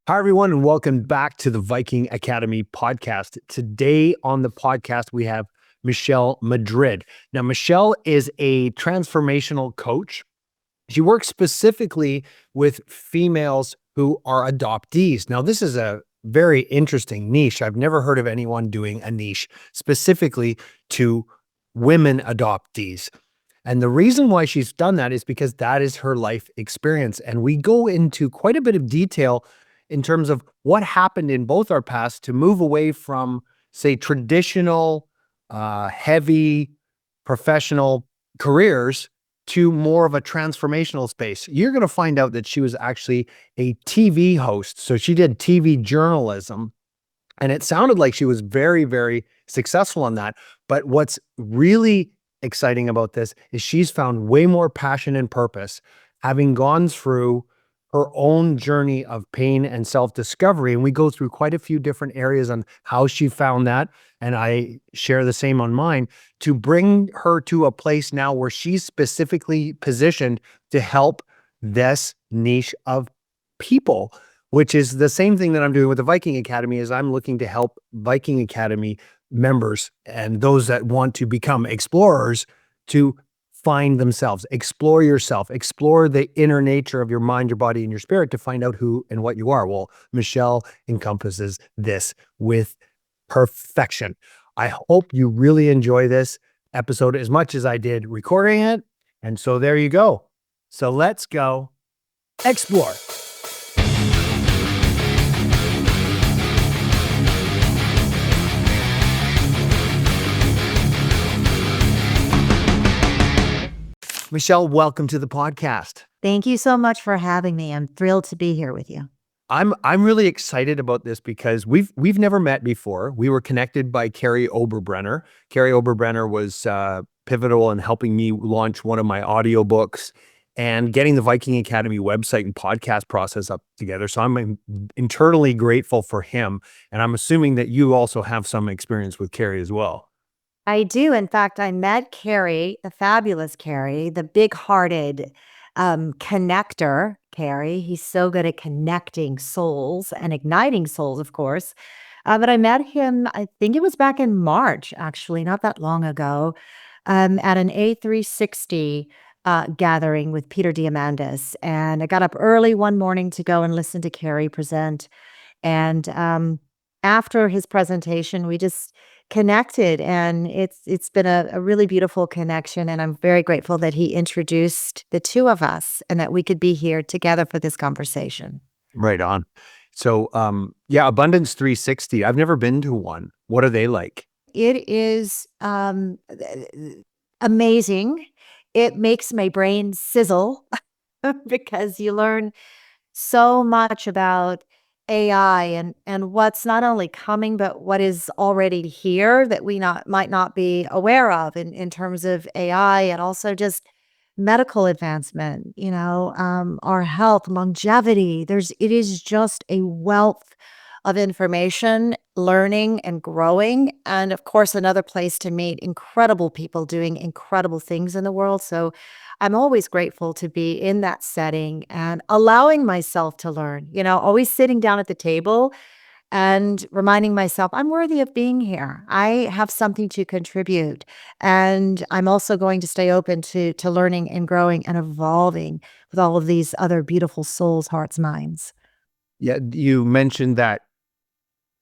Hi, everyone, and welcome back to the Viking Academy podcast. Today on the podcast, we have Michelle Madrid. Now, Michelle is a transformational coach. She works specifically with females who are adoptees. Now, this is a very interesting niche. I've never heard of anyone doing a niche specifically to women adoptees. And the reason why she's done that is because that is her life experience. And we go into quite a bit of detail in terms of what happened in both our pasts to move away from, say, traditional, heavy, professional careers to more of a transformational space. You're going to find out that she was actually a TV host. So she did TV journalism. And it sounded like she was very, very successful on that. But what's really exciting about this is she's found way more passion and purpose, having gone through her own journey of pain and self-discovery. And we go through quite a few different areas on how she found that. And I share the same on mine to bring her to a place now where she's specifically positioned to help this niche of people, which is the same thing that I'm doing with the Viking Academy. Is I'm looking to help Viking Academy members and those that want to become explorers to find themselves, explore yourself, explore the inner nature of your mind, your body, and your spirit to find out who and what you are. Well, Michelle encompasses this with perfection. I hope you really enjoy this episode as much as I did recording it. And so there you go. So let's go explore. Michelle, welcome to the podcast. Thank you so much for having me. I'm thrilled to be here with you. I'm really excited about this because we've never met before. We were connected by Carrie Oberbrenner. Carrie Oberbrenner was pivotal in helping me launch one of my audiobooks and getting the Viking Academy website and podcast process up together. So I'm internally grateful for him. And I'm assuming that you also have some experience with Carrie as well. I do. In fact, I met Carrie, the fabulous Carrie, the big-hearted connector, Carrie. He's so good at connecting souls and igniting souls, of course. But I met him, I think it was back in March, actually, not that long ago, at an A360 gathering with Peter Diamandis. And I got up early one morning to go and listen to Carrie present. And after his presentation, we just connected, and it's been a really beautiful connection, and I'm very grateful that he introduced the two of us and that we could be here together for this conversation. Right on. So yeah, Abundance 360. I've never been to one. What are they like? It is amazing. It makes my brain sizzle because you learn so much about AI and what's not only coming, but what is already here that we might not be aware of in terms of AI, and also just medical advancement, our health, longevity. It is just a wealth of information, learning and growing. And of course, another place to meet incredible people doing incredible things in the world. So I'm always grateful to be in that setting and allowing myself to learn, always sitting down at the table and reminding myself I'm worthy of being here. I have something to contribute. And I'm also going to stay open to learning and growing and evolving with all of these other beautiful souls, hearts, minds. Yeah, you mentioned that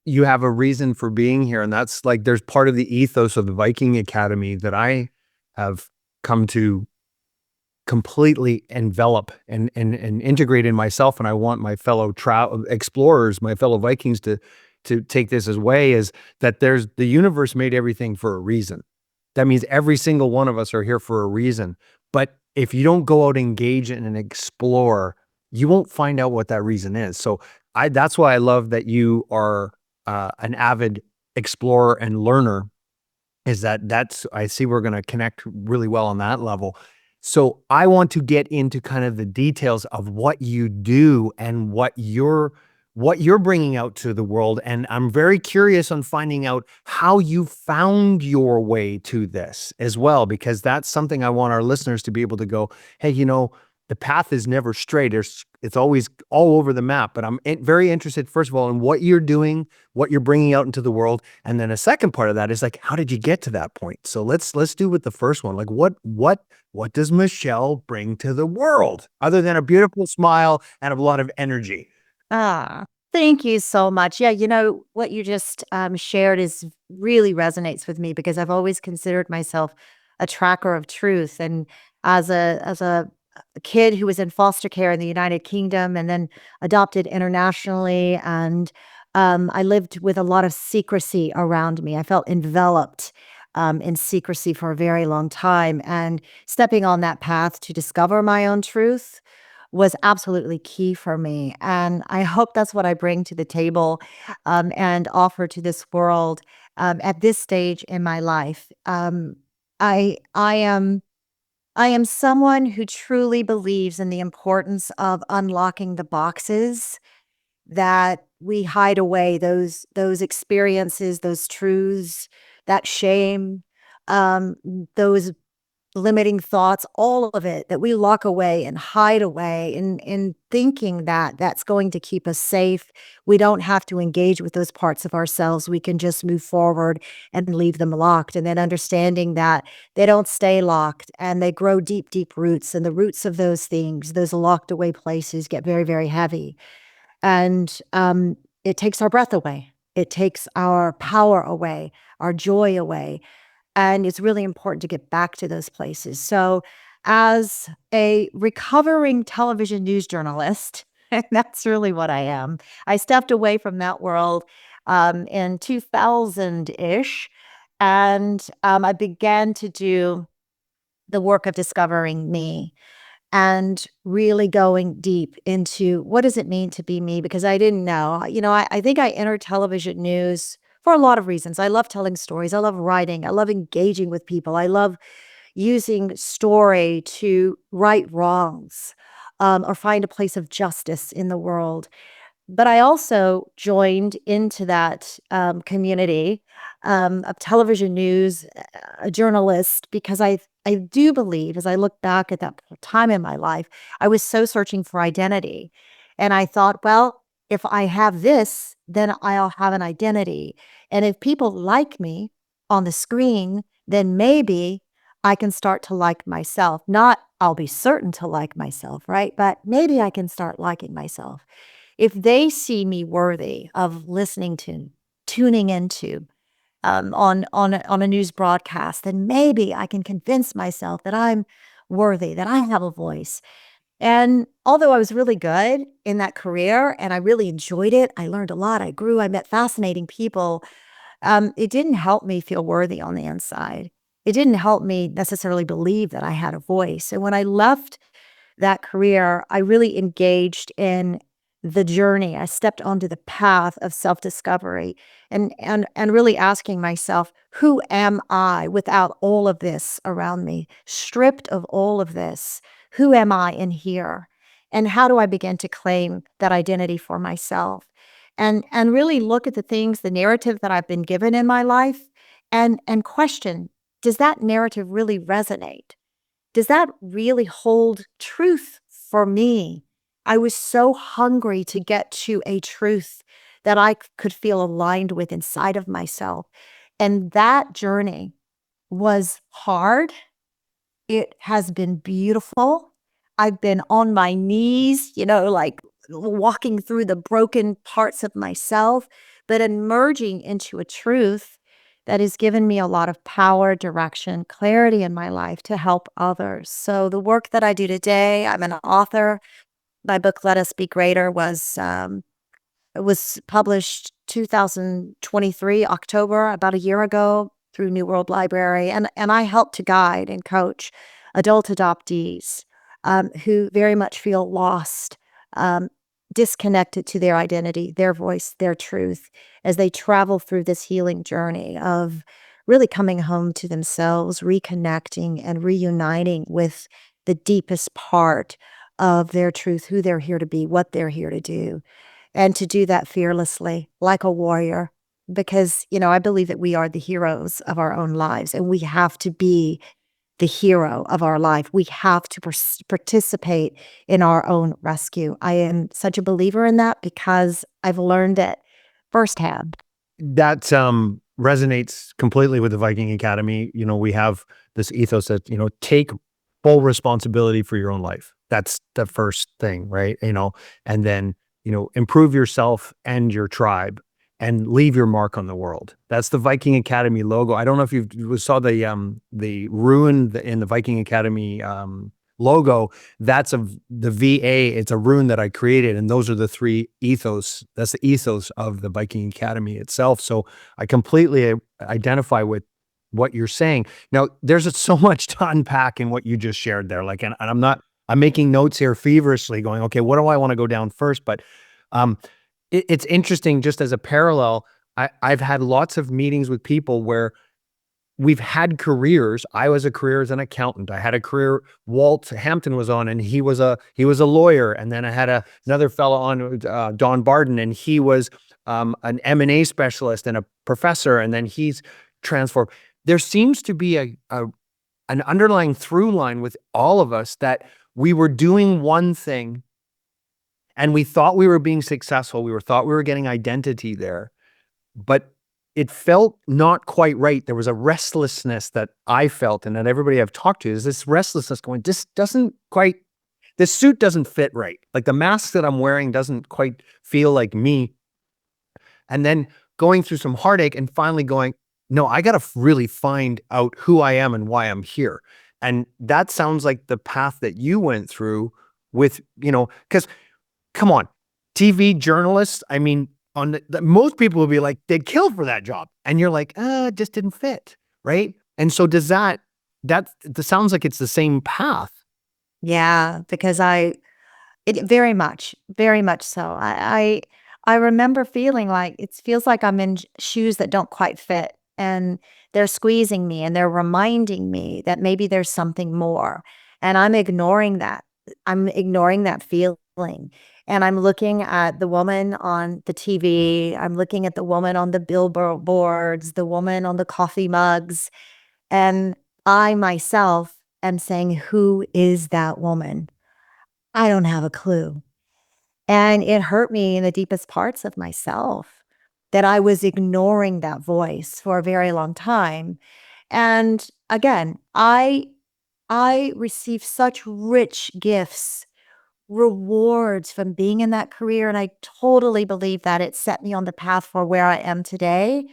you have a reason for being here, and that's like there's part of the ethos of the Viking Academy that I have come to completely envelop and integrate in myself. And I want my fellow explorers, my fellow Vikings to take this as way, is that the universe made everything for a reason. That means every single one of us are here for a reason. But if you don't go out, engage and explore, you won't find out what that reason is. So that's why I love that you are an avid explorer and learner, is that's, I see we're going to connect really well on that level. So I want to get into kind of the details of what you do and what you're bringing out to the world. And I'm very curious on finding out how you found your way to this as well, because that's something I want our listeners to be able to go, hey, the path is never straight. It's always all over the map. But I'm very interested, first of all, in what you're doing, what you're bringing out into the world, and then a second part of that is like, how did you get to that point? So let's do with the first one. Like, what does Michelle bring to the world other than a beautiful smile and a lot of energy? Ah, thank you so much. Yeah, what you just shared is really resonates with me because I've always considered myself a tracker of truth. And as a kid who was in foster care in the United Kingdom and then adopted internationally, and I lived with a lot of secrecy around me. I felt enveloped in secrecy for a very long time, and stepping on that path to discover my own truth was absolutely key for me, and I hope that's what I bring to the table, and offer to this world, at this stage in my life. I am someone who truly believes in the importance of unlocking the boxes that we hide away, those experiences, those truths, that shame, um, those limiting thoughts, all of it that we lock away and hide away in thinking that that's going to keep us safe. We don't have to engage with those parts of ourselves. We can just move forward and leave them locked. And then understanding that they don't stay locked and they grow deep, deep roots. And the roots of those things, those locked away places get very, very heavy. And it takes our breath away. It takes our power away, our joy away. And it's really important to get back to those places. So, as a recovering television news journalist, and that's really what I am, I stepped away from that world in 2000 ish. And I began to do the work of discovering me and really going deep into what does it mean to be me, because I didn't know. I think I entered television news for a lot of reasons. I love telling stories. I love writing. I love engaging with people. I love using story to right wrongs, or find a place of justice in the world. But I also joined into that, community, of television news, a journalist, because I do believe, as I look back at that time in my life, I was so searching for identity. And I thought, well, if I have this, then I'll have an identity. And if people like me on the screen, then maybe I can start to like myself. Not I'll be certain to like myself, right? But maybe I can start liking myself. If they see me worthy of listening to, tuning into, on a news broadcast, then maybe I can convince myself that I'm worthy, that I have a voice. And although I was really good in that career and I really enjoyed it, I learned a lot, I grew, I met fascinating people, it didn't help me feel worthy on the inside. It didn't help me necessarily believe that I had a voice. And when I left that career, I really engaged in the journey. I stepped onto the path of self-discovery and really asking myself, who am I without all of this around me? Stripped of all of this, who am I in here? And how do I begin to claim that identity for myself? And really look at the things, the narrative that I've been given in my life and question, does that narrative really resonate? Does that really hold truth for me? I was so hungry to get to a truth that I could feel aligned with inside of myself. And that journey was hard. It has been beautiful. I've been on my knees, like walking through the broken parts of myself, but emerging into a truth that has given me a lot of power, direction, clarity in my life to help others. So the work that I do today, I'm an author. My book, Let Us Be Greater, it was published 2023, October, about a year ago through New World Library. And I help to guide and coach adult adoptees, who very much feel lost, um, disconnected to their identity, their voice, their truth, as they travel through this healing journey of really coming home to themselves, reconnecting and reuniting with the deepest part of their truth, who they're here to be, what they're here to do, and to do that fearlessly, like a warrior, because, I believe that we are the heroes of our own lives, and we have to be the hero of our life. We have to participate in our own rescue. I am such a believer in that because I've learned it firsthand. That resonates completely with the Viking Academy. We have this ethos that, take full responsibility for your own life. That's the first thing, right? And then, improve yourself and your tribe and leave your mark on the world. That's the Viking Academy logo. I don't know if you saw the rune in the Viking Academy logo. That's the VA. It's a rune that I created, and those are the three ethos. That's the ethos of the Viking Academy itself. So I completely identify with what you're saying. Now, there's so much to unpack in what you just shared there. And I'm making notes here feverishly, going, okay, what do I want to go down first? But it's interesting, just as a parallel. I've had lots of meetings with people where we've had careers. I was a career as an accountant. I had a career. Walt Hampton was on, and he was a lawyer. And then I had another fellow on, Don Barden, and he was an M&A specialist and a professor. And then he's transformed. There seems to be an underlying through line with all of us that we were doing one thing, and we thought we were being successful. We thought we were getting identity there, but it felt not quite right. There was a restlessness that I felt, and that everybody I've talked to is this restlessness going, this suit doesn't fit right. Like the mask that I'm wearing doesn't quite feel like me. And then going through some heartache and finally going, no, I got to really find out who I am and why I'm here. And that sounds like the path that you went through with, because come on, TV journalists, I mean, most people will be like, they'd kill for that job. And you're like, it just didn't fit. Right. And so that sounds like it's the same path. Yeah, because very much so. I remember feeling like it feels like I'm in shoes that don't quite fit, and they're squeezing me and they're reminding me that maybe there's something more. And I'm ignoring that. I'm ignoring that feeling. And I'm looking at the woman on the TV. I'm looking at the woman on the billboards, the woman on the coffee mugs. And I myself am saying, who is that woman? I don't have a clue. And it hurt me in the deepest parts of myself that I was ignoring that voice for a very long time. And again, I received such rich gifts, rewards from being in that career. And I totally believe that it set me on the path for where I am today.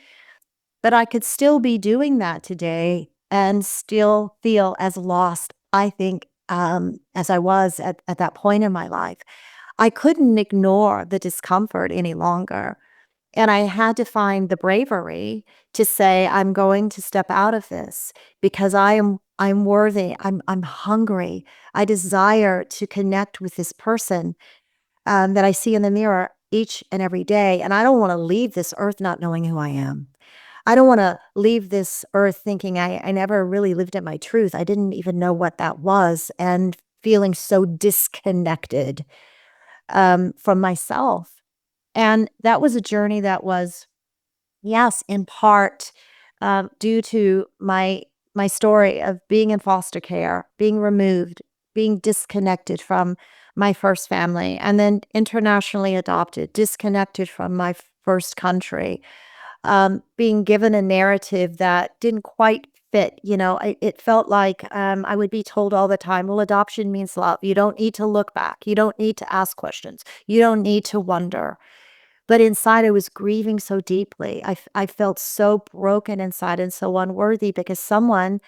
But I could still be doing that today and still feel as lost, I think, as I was at that point in my life. I couldn't ignore the discomfort any longer. And I had to find the bravery to say, I'm going to step out of this because I'm worthy. I'm hungry. I desire to connect with this person that I see in the mirror each and every day. And I don't want to leave this earth not knowing who I am. I don't want to leave this earth thinking I never really lived at my truth. I didn't even know what that was, and feeling so disconnected from myself. And that was a journey that was, yes, in part due to my story of being in foster care, being removed, being disconnected from my first family, and then internationally adopted, disconnected from my first country, being given a narrative that didn't quite fit. It felt like I would be told all the time, well, adoption means love. You don't need to look back. You don't need to ask questions. You don't need to wonder. But inside, I was grieving so deeply. I felt so broken inside and so unworthy because someone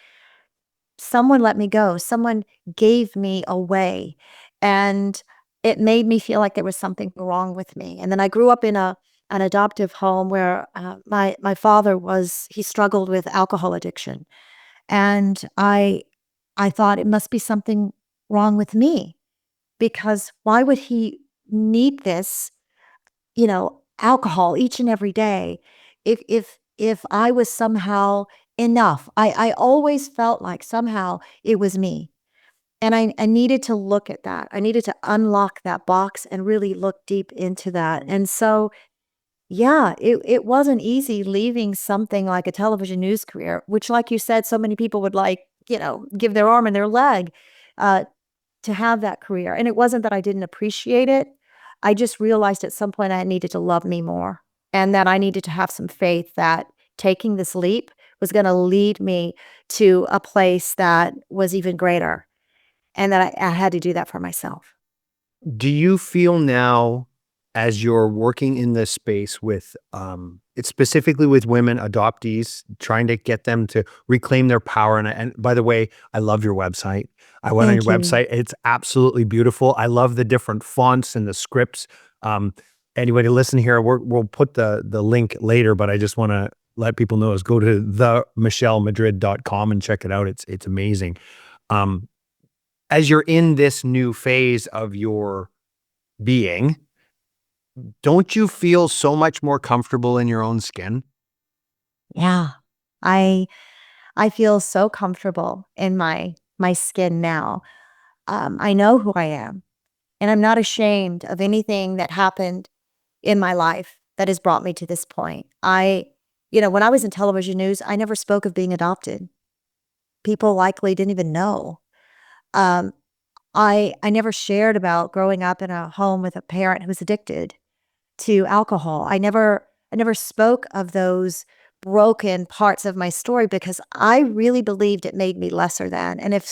let me go. Someone gave me away. And it made me feel like there was something wrong with me. And then I grew up in an adoptive home where my father he struggled with alcohol addiction. And I thought it must be something wrong with me, because why would he need this, alcohol each and every day if I was somehow enough? I always felt like somehow it was me. And I needed to look at that. I needed to unlock that box and really look deep into that. And so, yeah, it wasn't easy leaving something like a television news career, which, like you said, so many people would give their arm and their leg to have that career. And it wasn't that I didn't appreciate it. I just realized at some point I needed to love me more and that I needed to have some faith that taking this leap was going to lead me to a place that was even greater and that I had to do that for myself. Do you feel now, as you're working in this space with, it's specifically with women adoptees, trying to get them to reclaim their power? And by the way, I love your website. I went on your Thank you. website. It's absolutely beautiful. I love the different fonts and the scripts. Um, Anybody listen here, we'll put the link later, but I just want to let people know is go to themichellemadrid.com and check it out. It's amazing. Um, as you're in this new phase of your being, don't you feel so much more comfortable in your own skin? Yeah. I I feel so comfortable in my skin now. I know who I am, and I'm not ashamed of anything that happened in my life that has brought me to this point. When I was in television news, I never spoke of being adopted. People likely didn't even know. Um, I never shared about growing up in a home with a parent who was addicted to alcohol. I never spoke of those broken parts of my story because I really believed it made me lesser than. And if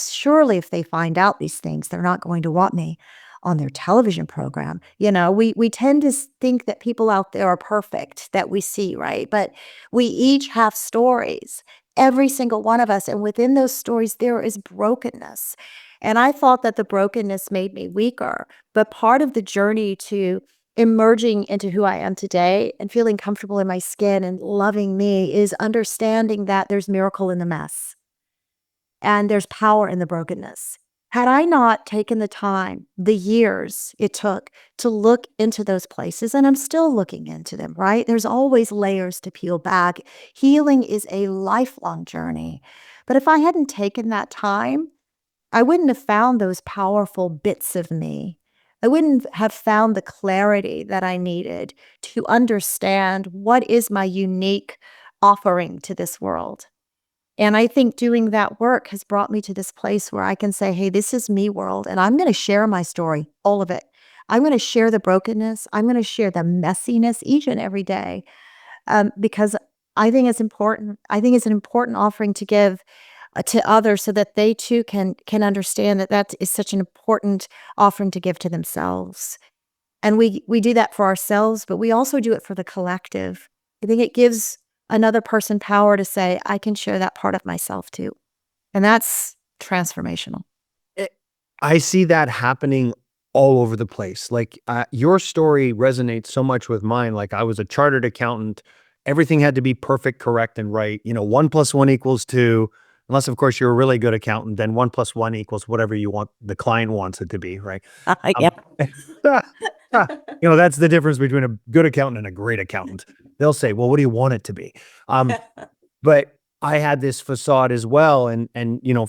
they find out these things, they're not going to want me on their television program. We tend to think that people out there are perfect that we see, right? But we each have stories, every single one of us, and within those stories there is brokenness. And I thought that the brokenness made me weaker, but part of the journey to emerging into who I am today and feeling comfortable in my skin and loving me is understanding that there's miracle in the mess and there's power in the brokenness. Had I not taken the time, the years it took to look into those places, and I'm still looking into them, right? There's always layers to peel back. Healing is a lifelong journey. But if I hadn't taken that time, I wouldn't have found those powerful bits of me. I wouldn't have found the clarity that I needed to understand what is my unique offering to this world. And I think doing that work has brought me to this place where I can say, hey, this is me world, and I'm going to share my story, all of it. I'm going to share the brokenness. I'm going to share the messiness each and every day because I think it's important. I think it's an important offering to give to others so that they too can understand that that is such an important offering to give to themselves. And we do that for ourselves, but we also do it for the collective. I think it gives another person power to say, I can share that part of myself too. And that's transformational. Eh, I see that happening all over the place. Like, your story resonates so much with mine. Like, I was a chartered accountant. Everything had to be perfect, correct, and right. 1 + 1 = 2. Unless, of course, you're a really good accountant, then 1 + 1 = whatever you want, the client wants it to be, right? Yeah. Um, that's the difference between a good accountant and a great accountant. They'll say, "Well, what do you want it to be?" Um, but I had this facade as well, and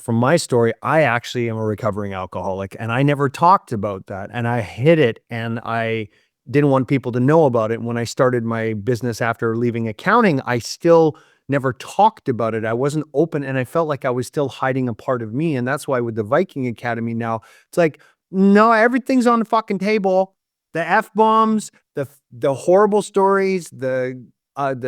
from my story, I actually am a recovering alcoholic, and I never talked about that, and I hid it, and I didn't want people to know about it. When I started my business after leaving accounting, I still never talked about it. I wasn't open, and I felt like I was still hiding a part of me, and that's why with the Viking Academy now, it's like, no, everything's on the fucking table. The F-bombs, the horrible stories, the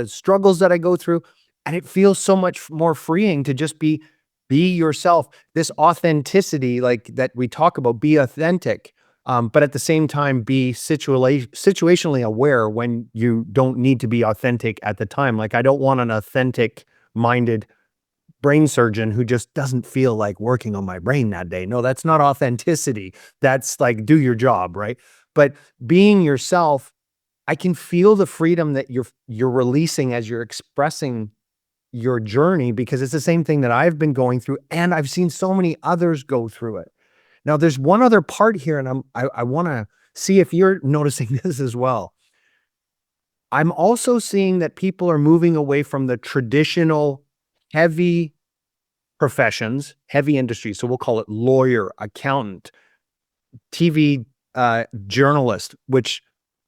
struggles that I go through, and it feels so much more freeing to just be yourself. This authenticity, like that we talk about, be authentic, but at the same time be situationally aware when you don't need to be authentic at the time. Like, I don't want an authentic minded brain surgeon who just doesn't feel like working on my brain that day. No, that's not authenticity. That's like, do your job, right? But being yourself, I can feel the freedom that you're releasing as you're expressing your journey, because it's the same thing that I've been going through, and I've seen so many others go through it. Now, there's one other part here, and I want to see if you're noticing this as well. I'm also seeing that people are moving away from the traditional heavy professions, heavy industries. So we'll call it lawyer, accountant, TV journalist, which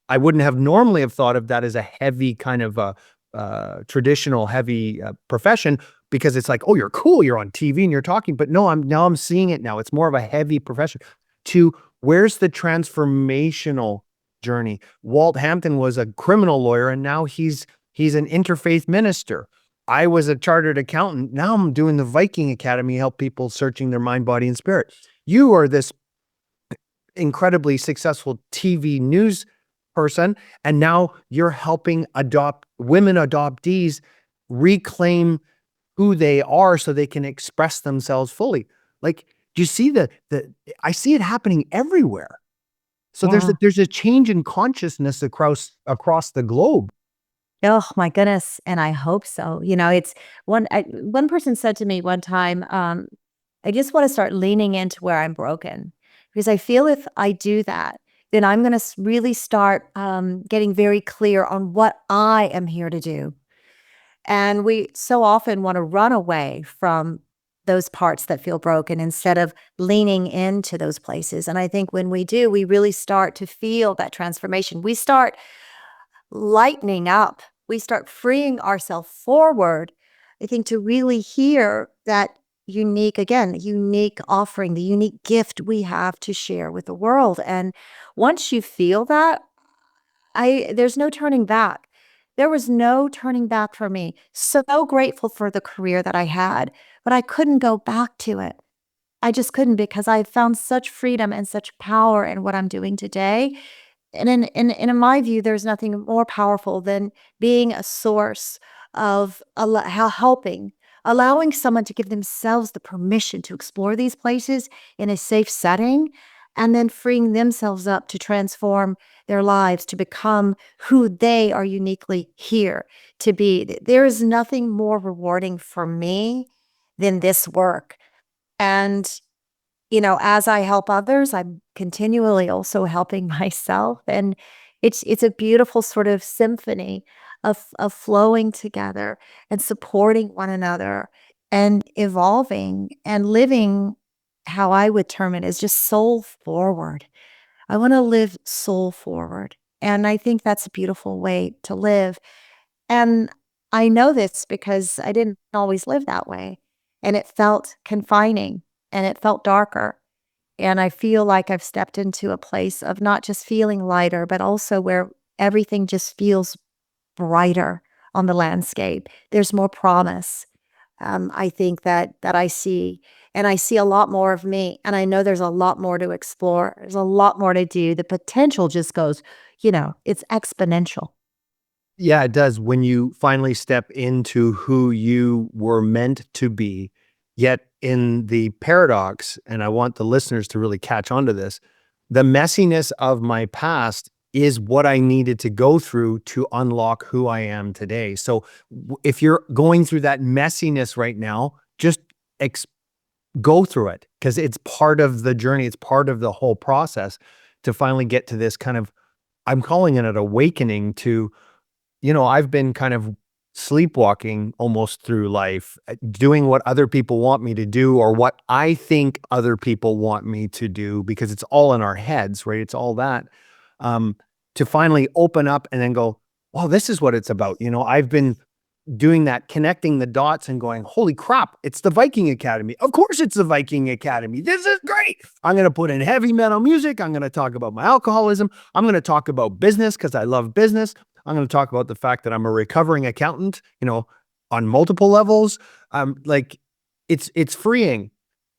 I wouldn't have normally have thought of that as a heavy kind of traditional heavy profession. because it's like, oh, you're cool, you're on TV and you're talking, but no, I'm seeing it now. It's more of a heavy profession. To where's the transformational journey? Walt Hampton was a criminal lawyer and now he's an interfaith minister. I was a chartered accountant. Now I'm doing the Viking Academy, help people searching their mind, body, and spirit. You are this incredibly successful TV news person, and now you're helping women adoptees reclaim who they are so they can express themselves fully. Like, do you see the I see it happening everywhere. So Yeah. there's a change in consciousness across the globe. Oh my goodness, and I hope so. It's one person said to me one time, "I just want to start leaning into where I'm broken because I feel if I do that, then I'm going to really start getting very clear on what I am here to do." And we so often want to run away from those parts that feel broken instead of leaning into those places. And I think when we do, we really start to feel that transformation. We start lightening up. We start freeing ourselves forward, I think, to really hear that unique offering, the unique gift we have to share with the world. And once you feel that, there's no turning back. There was no turning back for me. So grateful for the career that I had, but I couldn't go back to it. I just couldn't because I found such freedom and such power in what I'm doing today. And in my view, there's nothing more powerful than being a source of helping, allowing someone to give themselves the permission to explore these places in a safe setting, and then freeing themselves up to transform their lives to become who they are uniquely here to be. There is nothing more rewarding for me than this work. And as I help others, I'm continually also helping myself. And it's a beautiful sort of symphony of flowing together and supporting one another and evolving and living how I would term it as just soul forward. I want to live soul forward. And I think that's a beautiful way to live. And I know this because I didn't always live that way. And it felt confining and it felt darker. And I feel like I've stepped into a place of not just feeling lighter, but also where everything just feels brighter on the landscape. There's more promise. I think that I see, and I see a lot more of me. And I know there's a lot more to explore. There's a lot more to do. The potential just goes, it's exponential. Yeah, it does. When you finally step into who you were meant to be, yet in the paradox, and I want the listeners to really catch on to this, the messiness of my past is what I needed to go through to unlock who I am today. So if you're going through that messiness right now, just go through it because it's part of the journey. It's part of the whole process to finally get to this kind of, I'm calling it an awakening to, I've been kind of sleepwalking almost through life, doing what other people want me to do or what I think other people want me to do because it's all in our heads, right? It's all that. Um, to finally open up and then go, well, this is what it's about. I've been doing that, connecting the dots and going, holy crap, it's the Viking Academy. Of course it's the Viking Academy. This is great. I'm going to put in heavy metal music. I'm going to talk about my alcoholism. I'm going to talk about business because I love business. I'm going to talk about the fact that I'm a recovering accountant, on multiple levels. Like it's freeing.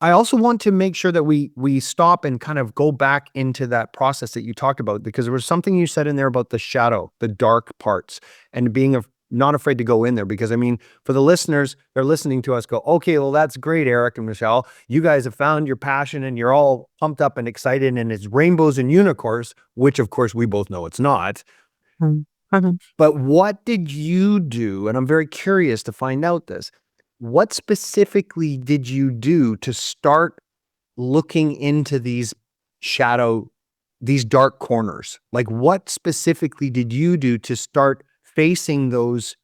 I also want to make sure that we stop and kind of go back into that process that you talked about, because there was something you said in there about the shadow, the dark parts, and being not afraid to go in there. Because I mean, for the listeners, they're listening to us go, okay, well, that's great, Eric and Michelle. You guys have found your passion and you're all pumped up and excited and it's rainbows and unicorns, which of course we both know it's not. Mm. Mhm. But what did you do? And I'm very curious to find out this. What specifically did you do to start looking into these dark corners? Like, what specifically did you do to start facing those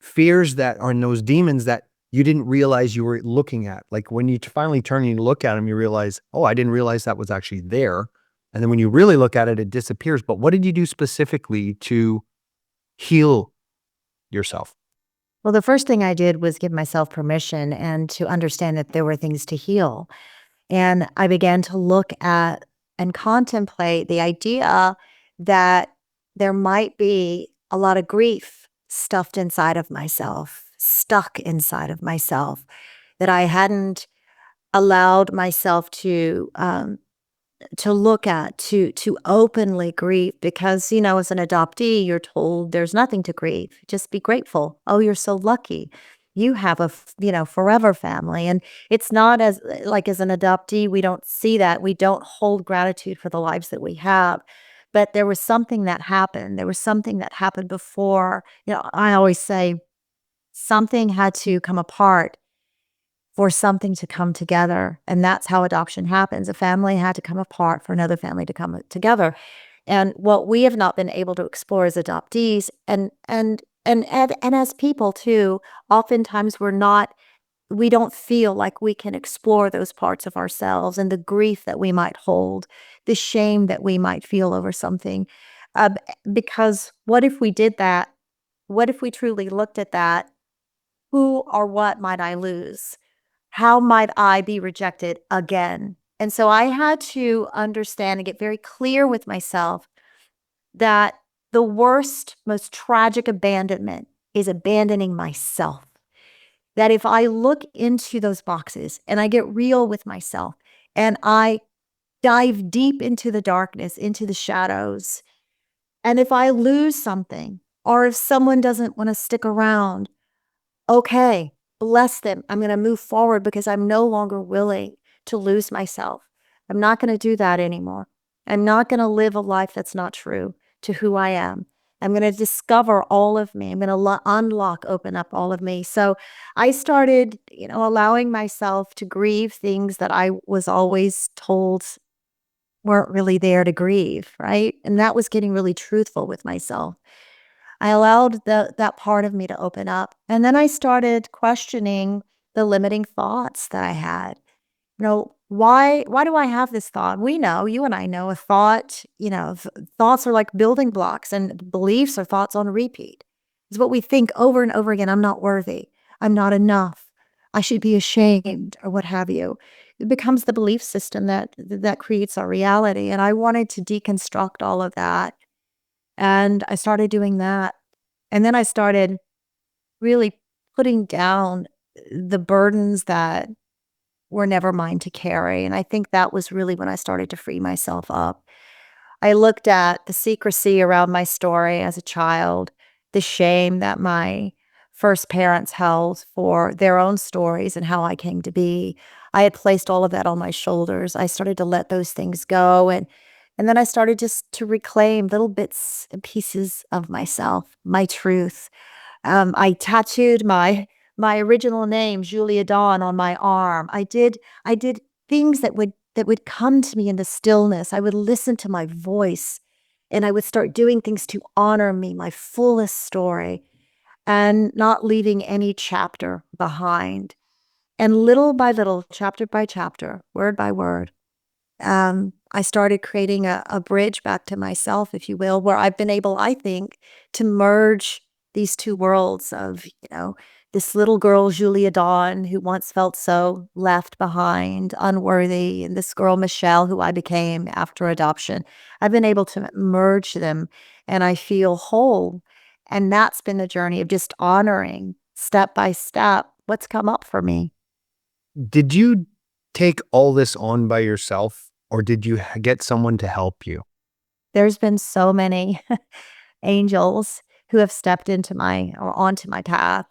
fears that are, and those demons that you didn't realize you were looking at? Like when you finally turn and you look at them, you realize, oh, I didn't realize that was actually there. And then when you really look at it, it disappears. But what did you do specifically to heal yourself? Well, the first thing I did was give myself permission and to understand that there were things to heal. And I began to look at and contemplate the idea that there might be a lot of grief stuffed inside of myself, stuck inside of myself, that I hadn't allowed myself to look at, to openly grieve because, as an adoptee, you're told there's nothing to grieve. Just be grateful. Oh, you're so lucky. You have forever family. And it's not as an adoptee, we don't see that. We don't hold gratitude for the lives that we have. But there was something that happened. There was something that happened before. I always say something had to come apart for something to come together. And that's how adoption happens. A family had to come apart for another family to come together. And what we have not been able to explore as adoptees and as people too, oftentimes we don't feel like we can explore those parts of ourselves and the grief that we might hold, the shame that we might feel over something. Because what if we did that? What if we truly looked at that? Who or what might I lose? How might I be rejected again? And so I had to understand and get very clear with myself that the worst, most tragic abandonment is abandoning myself. That if I look into those boxes and I get real with myself and I dive deep into the darkness, into the shadows, and if I lose something or if someone doesn't want to stick around, okay, bless them. I'm going to move forward because I'm no longer willing to lose myself. I'm not going to do that anymore. I'm not going to live a life that's not true to who I am. I'm going to discover all of me. I'm going to unlock, open up all of me. So I started, allowing myself to grieve things that I was always told weren't really there to grieve, right? And that was getting really truthful with myself. I allowed that part of me to open up. And then I started questioning the limiting thoughts that I had. Why do I have this thought? We know, you and I know a thought, thoughts are like building blocks and beliefs are thoughts on repeat. It's what we think over and over again. I'm not worthy. I'm not enough. I should be ashamed or what have you. It becomes the belief system that creates our reality. And I wanted to deconstruct all of that. And I started doing that. And then I started really putting down the burdens that were never mine to carry. And I think that was really when I started to free myself up. I looked at the secrecy around my story as a child, the shame that my first parents held for their own stories and how I came to be. I had placed all of that on my shoulders. I started to let those things go and then I started just to reclaim little bits and pieces of myself, my truth. I tattooed my original name, Julia Dawn, on my arm. I did things that would come to me in the stillness. I would listen to my voice and I would start doing things to honor me, my fullest story, and not leaving any chapter behind. And little by little, chapter by chapter, word by word, I started creating a bridge back to myself, if you will, where I've been able, I think, to merge these two worlds of, this little girl, Julia Dawn, who once felt so left behind, unworthy, and this girl, Michelle, who I became after adoption. I've been able to merge them and I feel whole. And that's been the journey of just honoring step by step what's come up for me. Did you take all this on by yourself or did you get someone to help you? There's been so many angels who have stepped into or onto my path.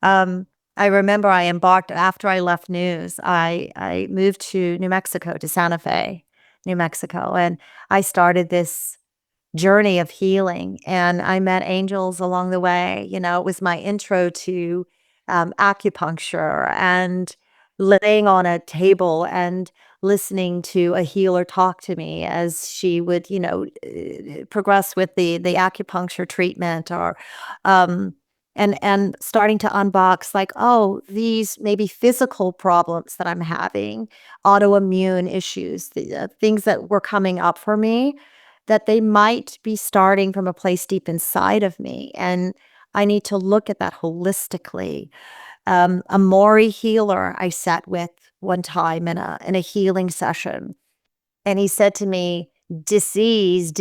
Um, I remember I embarked after I left news. I moved to New Mexico, to Santa Fe, New Mexico, and I started this journey of healing. And I met angels along the way. It was my intro to acupuncture and laying on a table and listening to a healer talk to me as she would, progress with the acupuncture treatment or and starting to unbox like, oh, these maybe physical problems that I'm having, autoimmune issues, the things that were coming up for me that they might be starting from a place deep inside of me. And I need to look at that holistically. A Maori healer I sat with one time in a healing session, and he said to me, disease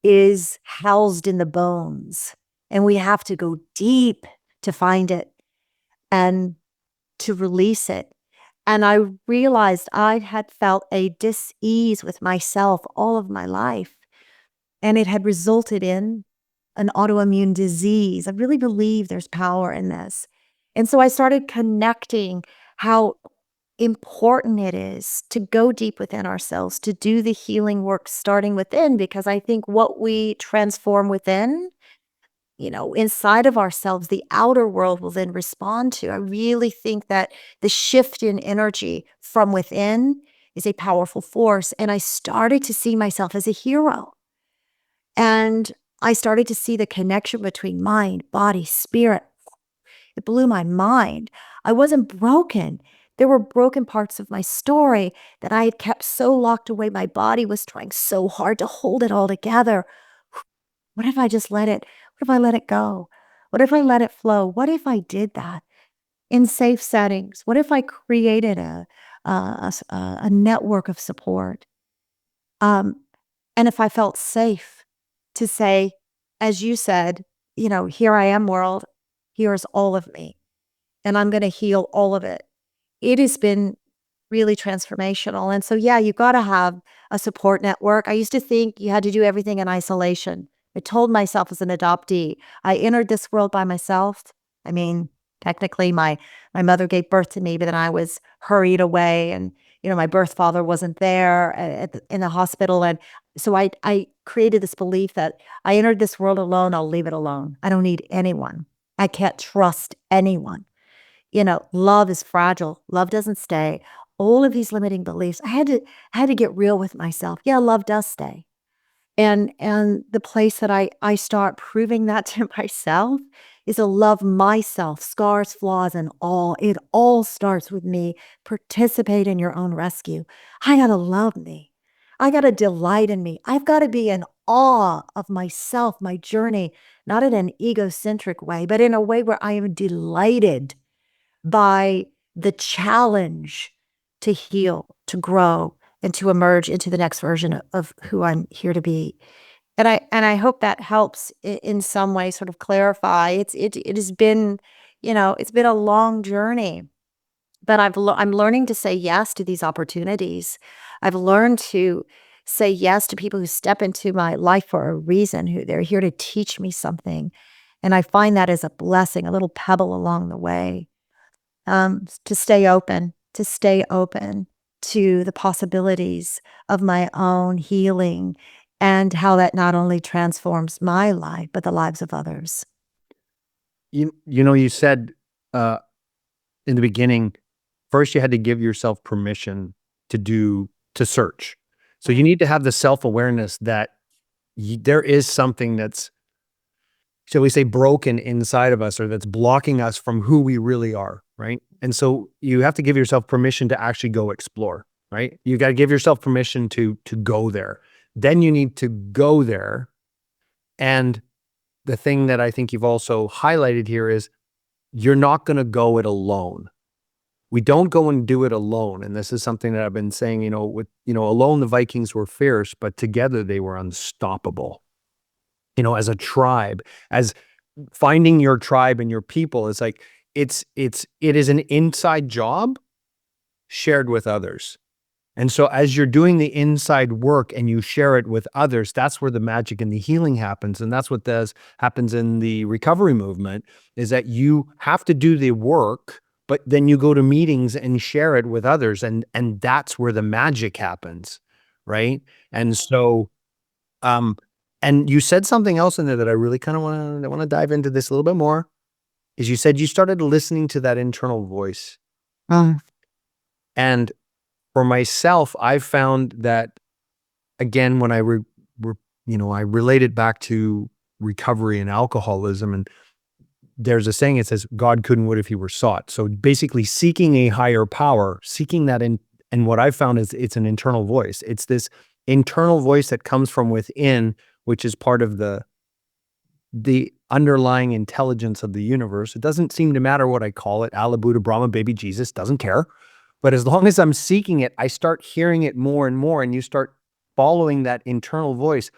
is housed in the bones, and we have to go deep to find it and to release it. And I realized I had felt a dis-ease with myself all of my life, and it had resulted in an autoimmune disease. I really believe there's power in this. And so I started connecting how important it is to go deep within ourselves, to do the healing work starting within, because I think what we transform within, inside of ourselves, the outer world will then respond to. I really think that the shift in energy from within is a powerful force. And I started to see myself as a hero. And I started to see the connection between mind, body, spirit. It blew my mind. I wasn't broken. There were broken parts of my story that I had kept so locked away. My body was trying so hard to hold it all together. What if I just let it? What if I let it go? What if I let it flow? What if I did that in safe settings? What if I created a network of support? And if I felt safe to say, as you said, here I am, world, here's all of me, and I'm going to heal all of it. It has been really transformational. And so, yeah, you got to have a support network. I used to think you had to do everything in isolation. I told myself as an adoptee, I entered this world by myself. I mean, technically, my mother gave birth to me, but then I was hurried away, and my birth father wasn't there in the hospital, and so I created this belief that I entered this world alone. I'll leave it alone. I don't need anyone. I can't trust anyone. Love is fragile. Love doesn't stay. All of these limiting beliefs. I had to get real with myself. Yeah, love does stay. And the place that I start proving that to myself is to love myself, scars, flaws, and all. It all starts with me. Participate in your own rescue. I got to love me. I got to delight in me. I've got to be in awe of myself, my journey, not in an egocentric way, but in a way where I am delighted by the challenge to heal, to grow, and to emerge into the next version of who I'm here to be. And I hope that helps in some way sort of clarify. It has been, it's been a long journey, but I'm learning to say yes to these opportunities. I've learned to say yes to people who step into my life for a reason, who they're here to teach me something. And I find that as a blessing, a little pebble along the way. To stay open to the possibilities of my own healing, and how that not only transforms my life, but the lives of others. You said in the beginning, first you had to give yourself permission to search. So you need to have the self-awareness that there is something that's, shall we say, broken inside of us, or that's blocking us from who we really are, right? And so you have to give yourself permission to actually go explore, right? You got to give yourself permission to go there. Then you need to go there. And the thing that I think you've also highlighted here is you're not going to go it alone. We don't go and do it alone. And this is something that I've been saying, alone the Vikings were fierce, but together they were unstoppable. As a tribe, as finding your tribe and your people, it's like, it is an inside job shared with others. And so as you're doing the inside work and you share it with others, that's where the magic and the healing happens. And that's what happens in the recovery movement, is that you have to do the work, but then you go to meetings and share it with others. And that's where the magic happens. Right. And so, and you said something else in there that I really kind of want to dive into this a little bit more, is you said you started listening to that internal voice. And for myself, I've found that, again, when I relate it back to recovery and alcoholism, and there's a saying, it says, God couldn't would if he were sought. So basically seeking a higher power, seeking that in, and what I've found is it's an internal voice. It's this internal voice that comes from within, which is part of the underlying intelligence of the universe. It doesn't seem to matter what I call it, Allah, Buddha, Brahma, baby Jesus, doesn't care. But as long as I'm seeking it, I start hearing it more and more, and you start following that internal voice.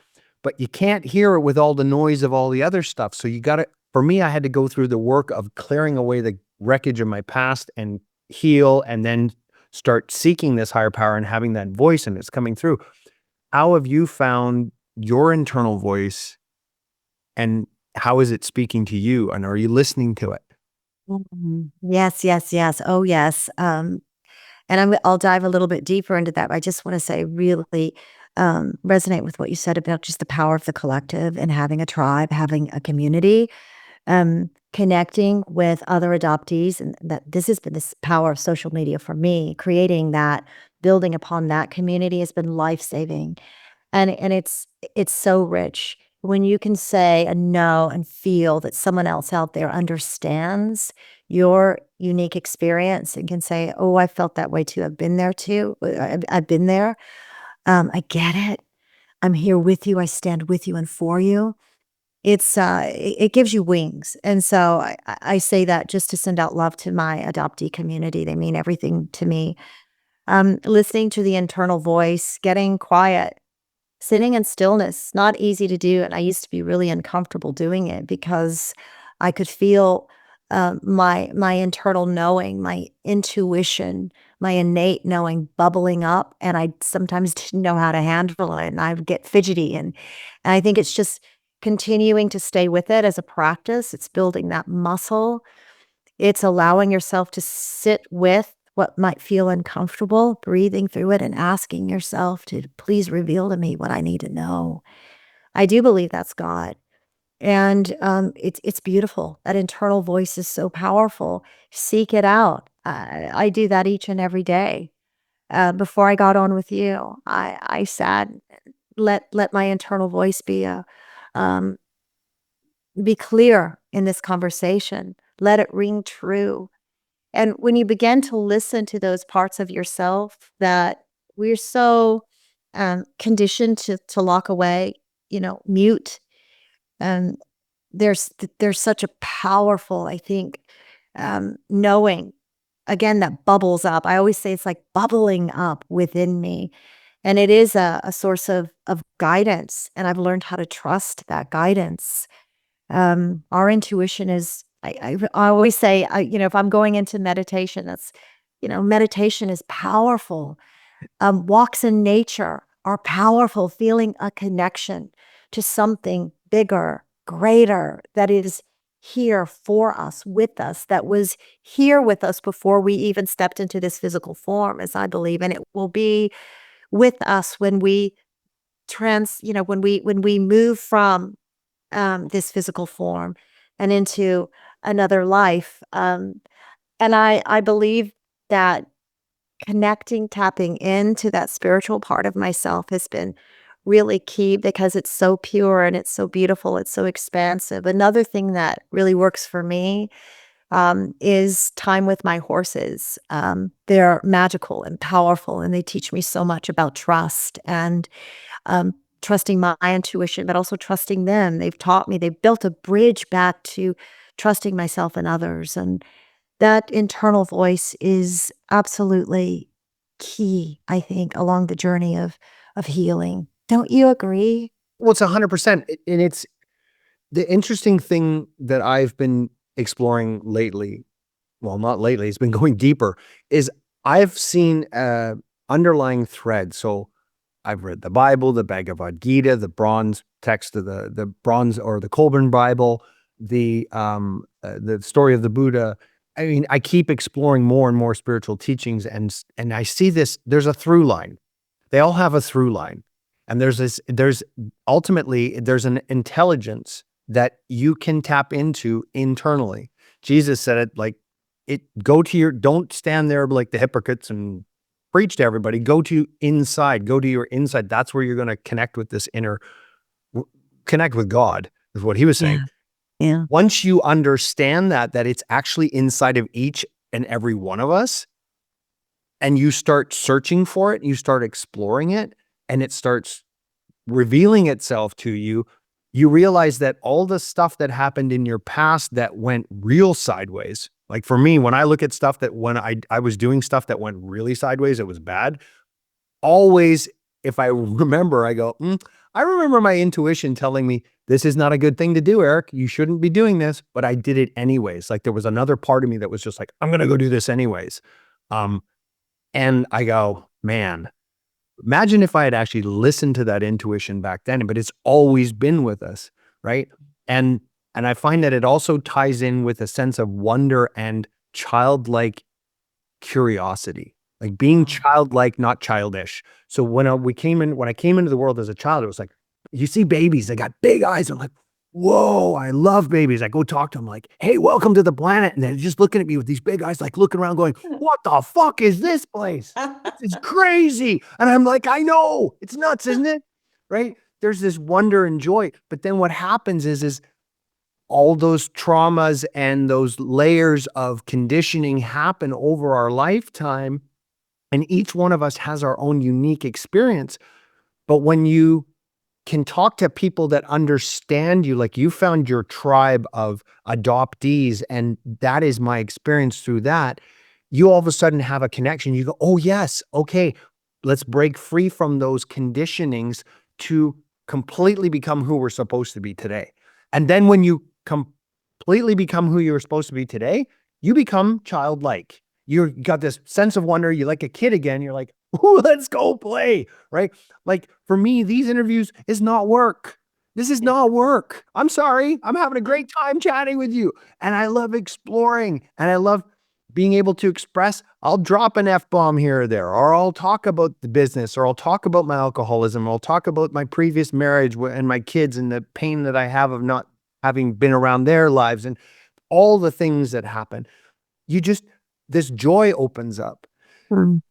But you can't hear it with all the noise of all the other stuff. So you got to, for me, I had to go through the work of clearing away the wreckage of my past and heal, and then start seeking this higher power and having that voice, and it's coming through. How have you found your internal voice, and how is it speaking to you? And are you listening to it? Yes, yes, yes. Oh, yes. And I'll dive a little bit deeper into that. But I just want to say, really resonate with what you said about just the power of the collective and having a tribe, having a community, connecting with other adoptees. And that this has been this power of social media for me, creating that, building upon that community has been life saving. And it's so rich when you can say and know and feel that someone else out there understands your unique experience and can say, "Oh, I felt that way too. I've been there too. I've been there. I get it. I'm here with you. I stand with you and for you." It gives you wings. And so I say that just to send out love to my adoptee community. They mean everything to me. Listening to the internal voice, getting quiet. Sitting in stillness, not easy to do, and I used to be really uncomfortable doing it because I could feel, my internal knowing, my intuition, my innate knowing bubbling up, and I sometimes didn't know how to handle it, and I would get fidgety, and I think it's just continuing to stay with it as a practice. It's building that muscle. It's allowing yourself to sit with what might feel uncomfortable, breathing through it and asking yourself to please reveal to me what I need to know. I do believe that's God. And it's beautiful. That internal voice is so powerful. Seek it out. I do that each and every day. Before I got on with you, I sat, let my internal voice um, be clear in this conversation. Let it ring true. And when you begin to listen to those parts of yourself that we're so conditioned to lock away, mute, um, there's such a powerful, I think, knowing again that bubbles up. I always say it's like bubbling up within me, and it is a source of guidance. And I've learned how to trust that guidance. Our intuition is I always say, if I'm going into meditation, that's, meditation is powerful. Walks in nature are powerful, feeling a connection to something bigger, greater, that is here for us, with us, that was here with us before we even stepped into this physical form, as I believe, and it will be with us when we when we move from this physical form and into another life. And I believe that connecting, tapping into that spiritual part of myself has been really key because it's so pure and it's so beautiful. It's so expansive. Another thing that really works for me is time with my horses. They're magical and powerful, and they teach me so much about trust and um, trusting my intuition, but also trusting them. They've taught me, they've built a bridge back to trusting myself and others. And that internal voice is absolutely key, I think, along the journey of healing. Don't you agree? Well, it's 100%. And it's the interesting thing that I've been exploring lately. Well, not lately, it's been going deeper, is I've seen underlying thread. So I've read the Bible, the Bhagavad Gita, the bronze text of the bronze or the Colburn Bible, the story of the Buddha. I mean, I keep exploring more and more spiritual teachings, and I see this. There's a through line. They all have a through line, and there's ultimately there's an intelligence that you can tap into internally. Jesus said it like go to your, don't stand there like the hypocrites and preach to everybody. Go to inside, go to your inside. That's where you're going to connect with this connect with God, is what he was saying. Yeah. Yeah. Once you understand that it's actually inside of each and every one of us, and you start searching for it, you start exploring it, and it starts revealing itself to you, you realize that all the stuff that happened in your past that went real sideways, like for me, when I look at stuff that when I was doing stuff that went really sideways, it was bad. Always, if I remember, I go, I remember my intuition telling me this is not a good thing to do, Eric. You shouldn't be doing this, but I did it anyways. Like there was another part of me that was just like, I'm going to go do this anyways. Um, and I go, man, imagine if I had actually listened to that intuition back then, but it's always been with us, right? And and I find that it also ties in with a sense of wonder and childlike curiosity, like being childlike, not childish. So when I came into the world as a child, it was like, you see babies, they got big eyes. I'm like, whoa, I love babies. I go talk to them like, hey, welcome to the planet. And they're just looking at me with these big eyes, like looking around going, what the fuck is this place? It's crazy. And I'm like, I know, it's nuts, isn't it? Right? There's this wonder and joy. But then what happens is all those traumas and those layers of conditioning happen over our lifetime. And each one of us has our own unique experience. But when you can talk to people that understand you, like you found your tribe of adoptees, and that is my experience through that, you all of a sudden have a connection. You go, oh, yes, okay, let's break free from those conditionings to completely become who we're supposed to be today. And then when you completely become who you were supposed to be today, you become childlike. You got this sense of wonder. You're like a kid again. You're like, ooh, let's go play, right? Like for me, these interviews is not work. This is not work. I'm sorry. I'm having a great time chatting with you. And I love exploring and I love being able to express. I'll drop an F-bomb here or there, or I'll talk about the business, or I'll talk about my alcoholism, or I'll talk about my previous marriage and my kids and the pain that I have of not having been around their lives and all the things that happen. You just, this joy opens up, and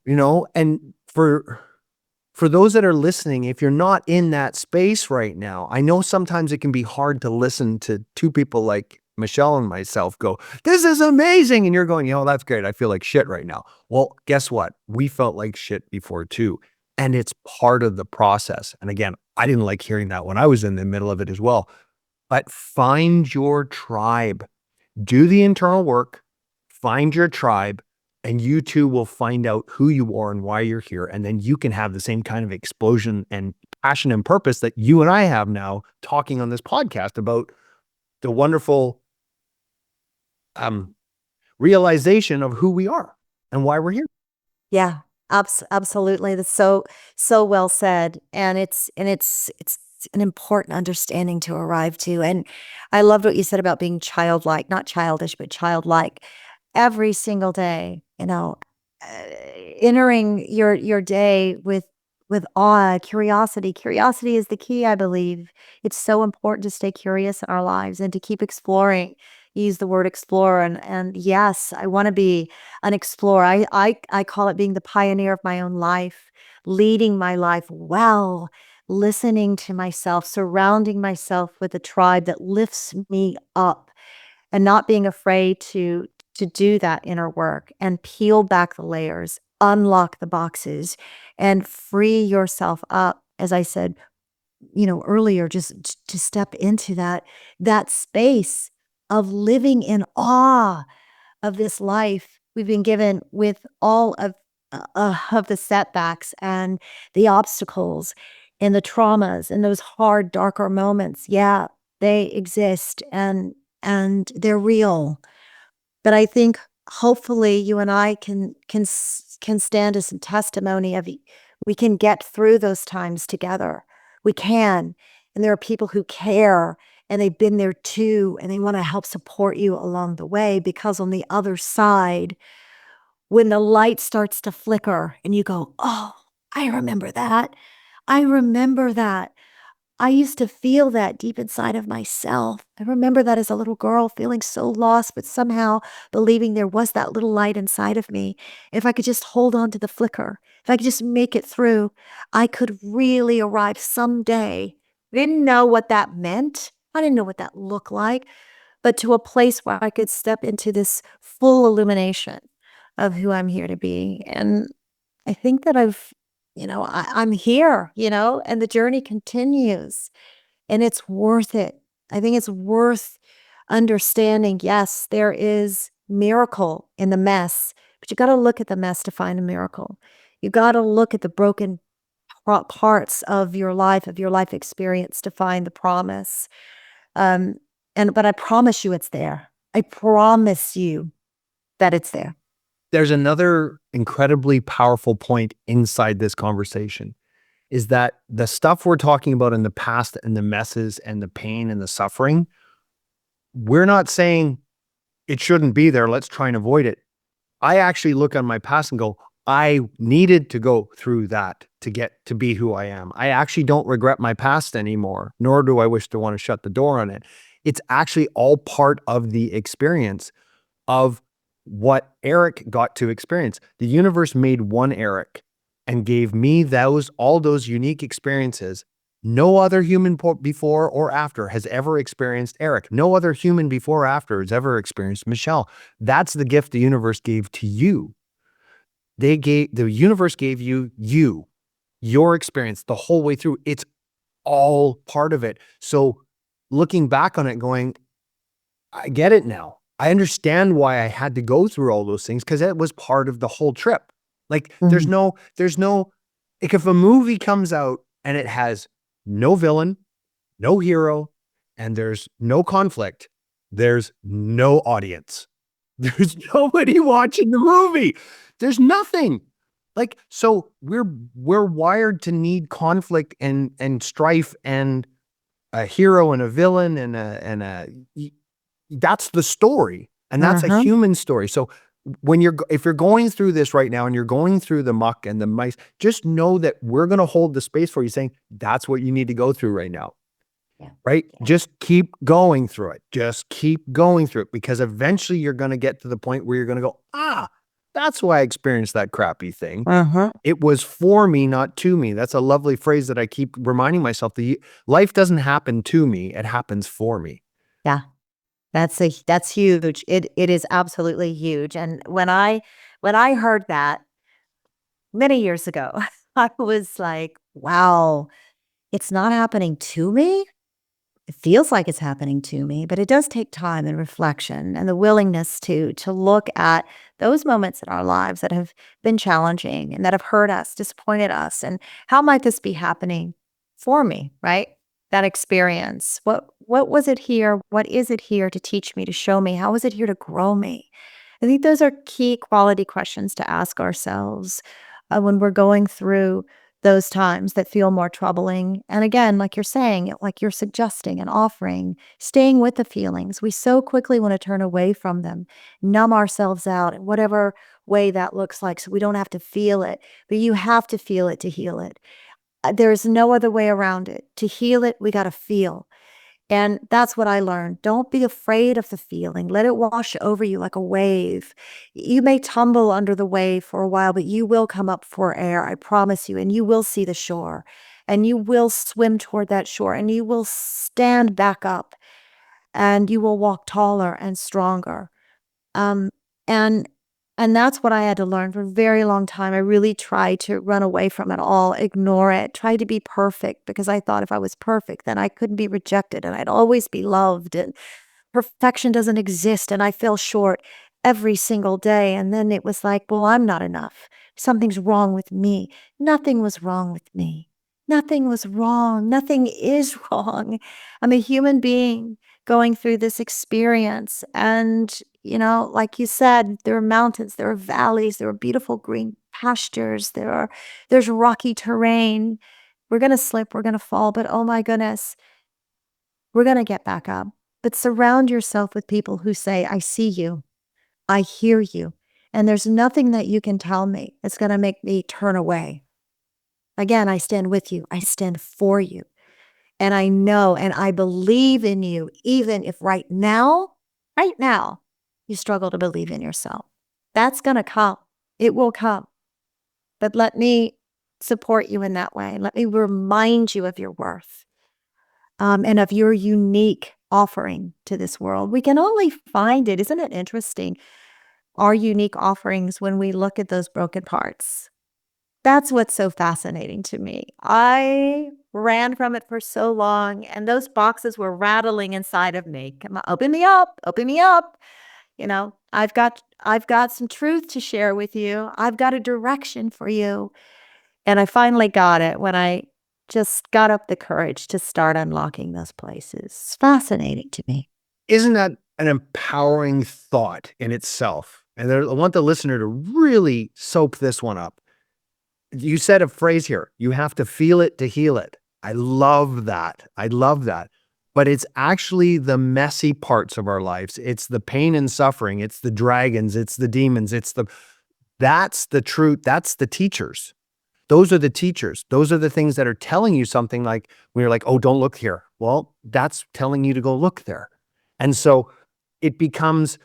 for those that are listening, if you're not in that space right now, I know sometimes it can be hard to listen to two people like Michelle and myself go, this is amazing. And you're going, that's great. I feel like shit right now. Well, guess what? We felt like shit before too. And it's part of the process. And again, I didn't like hearing that when I was in the middle of it as well. But find your tribe, do the internal work, find your tribe, and you two will find out who you are and why you're here. And then you can have the same kind of explosion and passion and purpose that you and I have now talking on this podcast about the wonderful realization of who we are and why we're here. Yeah, absolutely. That's so well said. And it's an important understanding to arrive to. And I loved what you said about being childlike, not childish, but childlike. Every single day, entering your day with awe, curiosity. Curiosity is the key, I believe. It's so important to stay curious in our lives and to keep exploring. Use the word explorer, and yes, I want to be an explorer. I call it being the pioneer of my own life, leading my life well, listening to myself, surrounding myself with a tribe that lifts me up, and not being afraid to do that inner work and peel back the layers, unlock the boxes, and free yourself up. As I said, earlier, just to step into that space of living in awe of this life we've been given, with all of the setbacks and the obstacles and the traumas and those hard, darker moments. Yeah, they exist, and they're real. But I think hopefully you and I can stand as some testimony of we can get through those times together. We can. And there are people who care, and they've been there too, and they want to help support you along the way, because on the other side, when the light starts to flicker and you go, oh, I remember that. I remember that. I used to feel that deep inside of myself. I remember that as a little girl, feeling so lost, but somehow believing there was that little light inside of me. If I could just hold on to the flicker, if I could just make it through, I could really arrive someday. I didn't know what that meant. I didn't know what that looked like, but to a place where I could step into this full illumination of who I'm here to be. And I think that I'm here, and the journey continues. And it's worth it. I think it's worth understanding, yes, there is miracle in the mess, but you got to look at the mess to find a miracle. You got to look at the broken parts of your life experience to find the promise. Um, but I promise you it's there. I promise you that it's there. There's another incredibly powerful point inside this conversation is that the stuff we're talking about in the past and the messes and the pain and the suffering, we're not saying it shouldn't be there. Let's try and avoid it. I actually look on my past and go, I needed to go through that to get to be who I am. I actually don't regret my past anymore, nor do I wish to want to shut the door on it. It's actually all part of the experience of what Eric got to experience. The universe made one Eric and gave me all those unique experiences. No other human before or after has ever experienced Eric. No other human before or after has ever experienced Michelle. That's the gift the universe gave to you. The universe gave you, your experience the whole way through. It's all part of it. So looking back on it going, I get it now. I understand why I had to go through all those things because it was part of the whole trip. Like there's no, like if a movie comes out and it has no villain, no hero, and there's no conflict, there's no audience. There's nobody watching the movie. There's nothing. Like, so we're wired to need conflict and strife and a hero and a villain and that's the story. And that's a human story. So if you're going through this right now and you're going through the muck and the mice, just know that we're going to hold the space for you saying, that's what you need to go through right now. Yeah. Right? Yeah. Just keep going through it. Just keep going through it because eventually you're going to get to the point where you're going to go, that's why I experienced that crappy thing. It was for me, not to me. That's a lovely phrase that I keep reminding myself. Life doesn't happen to me. It happens for me. Yeah. That's huge. It is absolutely huge. And when I heard that many years ago, I was like, wow, it's not happening to me. It feels like it's happening to me, but it does take time and reflection and the willingness to look at those moments in our lives that have been challenging and that have hurt us, disappointed us, and how might this be happening for me, right? That experience. What was it here? What is it here to teach me, to show me? How is it here to grow me? I think those are key quality questions to ask ourselves when we're going through those times that feel more troubling. And again, like you're saying, like you're suggesting and offering, staying with the feelings. We so quickly want to turn away from them, numb ourselves out in whatever way that looks like so we don't have to feel it. But you have to feel it to heal it. There's no other way around it. To heal it, we got to feel. And that's what I learned. Don't be afraid of the feeling. Let it wash over you like a wave. You may tumble under the wave for a while, but you will come up for air, I promise you, and you will see the shore, and you will swim toward that shore, and you will stand back up, and you will walk taller and stronger. Um, and and that's what I had to learn for a very long time. I really tried to run away from it all, ignore it, try to be perfect because I thought if I was perfect, then I couldn't be rejected and I'd always be loved. And perfection doesn't exist. And I fell short every single day. And then it was like, well, I'm not enough. Something's wrong with me. Nothing was wrong with me. Nothing was wrong. Nothing is wrong. I'm a human being going through this experience. And, like you said, there are mountains, there are valleys, there are beautiful green pastures, there's rocky terrain. We're going to slip, we're going to fall, but oh my goodness, we're going to get back up. But surround yourself with people who say, I see you, I hear you, and there's nothing that you can tell me that's going to make me turn away. Again, I stand with you, I stand for you. And I know and I believe in you, even if right now, you struggle to believe in yourself. That's going to come. It will come. But let me support you in that way. Let me remind you of your worth and of your unique offering to this world. We can only find it. Isn't it interesting? Our unique offerings when we look at those broken parts. That's what's so fascinating to me. I ran from it for so long, and those boxes were rattling inside of me. Come on, open me up, open me up. I've got some truth to share with you. I've got a direction for you. And I finally got it when I just got up the courage to start unlocking those places. It's fascinating to me. Isn't that an empowering thought in itself? And I want the listener to really soak this one up. You said a phrase here, you have to feel it to heal it. I love that. I love that. But it's actually the messy parts of our lives. It's the pain and suffering. It's the dragons. It's the demons. That's the truth. That's the teachers. Those are the teachers. Those are the things that are telling you something like, when you're like, oh, don't look here. Well, that's telling you to go look there. And so it becomes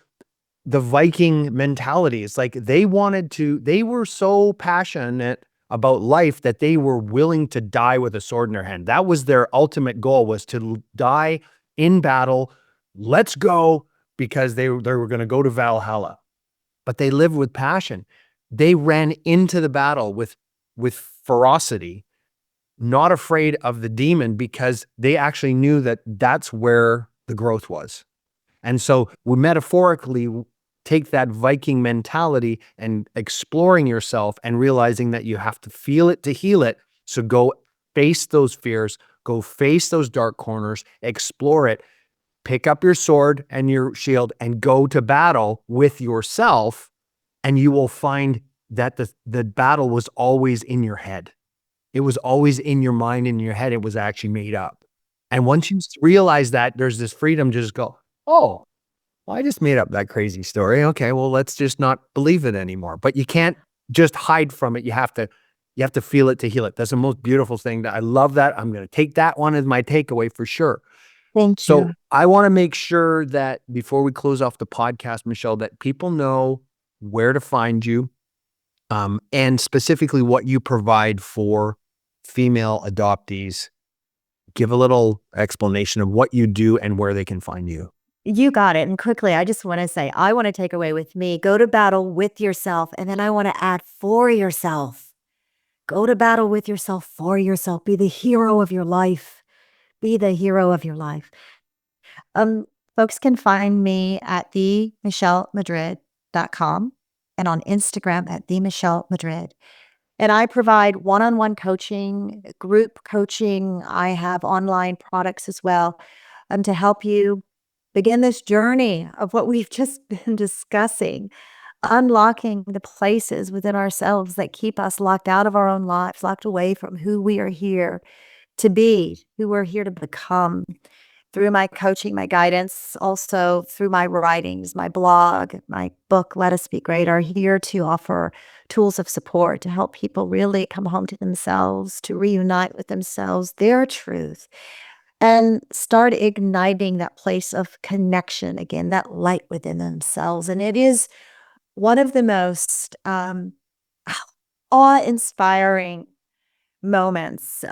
the Viking mentality. It's like they were so passionate about life that they were willing to die with a sword in their hand. That was their ultimate goal, was to die in battle. Let's go, because they were going to go to Valhalla. But they lived with passion. They ran into the battle with ferocity, not afraid of the demon, because they actually knew that that's where the growth was. And so we metaphorically take that Viking mentality and exploring yourself and realizing that you have to feel it to heal it. So go face those fears, go face those dark corners, explore it, pick up your sword and your shield and go to battle with yourself. And you will find that the battle was always in your head. It was always in your mind, in your head. It was actually made up. And once you realize that, there's this freedom to just go, oh, well, I just made up that crazy story. Okay, well, let's just not believe it anymore. But you can't just hide from it. You have to feel it to heal it. That's the most beautiful thing. I love that. I'm going to take that one as my takeaway for sure. Thank So you. I want to make sure that before we close off the podcast, Michelle, that people know where to find you, and specifically what you provide for female adoptees. Give a little explanation of what you do and where they can find you. You got it. And quickly, I just want to say, I want to take away with me, go to battle with yourself. And then I want to add for yourself. Go to battle with yourself, for yourself. Be the hero of your life. Be the hero of your life. Folks can find me at themichellemadrid.com and on Instagram at themichellemadrid. And I provide one-on-one coaching, group coaching. I have online products as well, to help you begin this journey of what we've just been discussing, unlocking the places within ourselves that keep us locked out of our own lives, locked away from who we are here to be, who we're here to become. Through my coaching, my guidance, also through my writings, my blog, my book, Let Us Be Great, are here to offer tools of support to help people really come home to themselves, to reunite with themselves, their truth, and start igniting that place of connection again, that light within themselves. And it is one of the most awe-inspiring moments,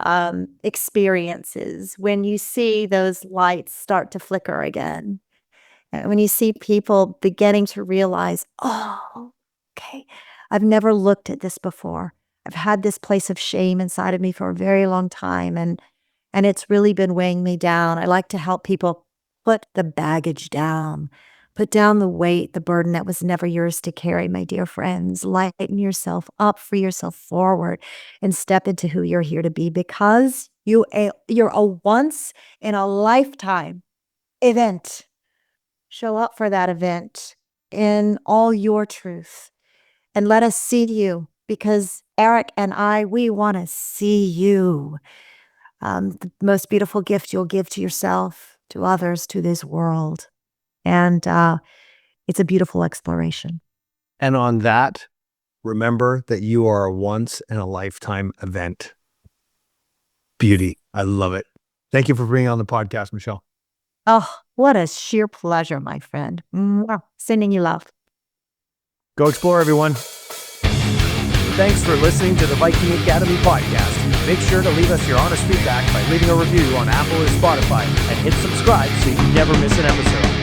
experiences, when you see those lights start to flicker again. And when you see people beginning to realize, oh, okay, I've never looked at this before. I've had this place of shame inside of me for a very long time, and it's really been weighing me down. I like to help people put the baggage down, put down the weight, the burden that was never yours to carry, my dear friends. Lighten yourself up, free yourself forward, and step into who you're here to be, because you're a once in a lifetime event. Show up for that event in all your truth, and let us see you, because Eric and I, we want to see you. The most beautiful gift you'll give to yourself, to others, to this world. And it's a beautiful exploration. And on that, remember that you are a once in a lifetime event. Beauty. I love it. Thank you for being on the podcast, Michelle. Oh, what a sheer pleasure, my friend. Mwah. Sending you love. Go explore, everyone. Thanks for listening to the Viking Academy podcast. Make sure to leave us your honest feedback by leaving a review on Apple or Spotify, and hit subscribe so you never miss an episode.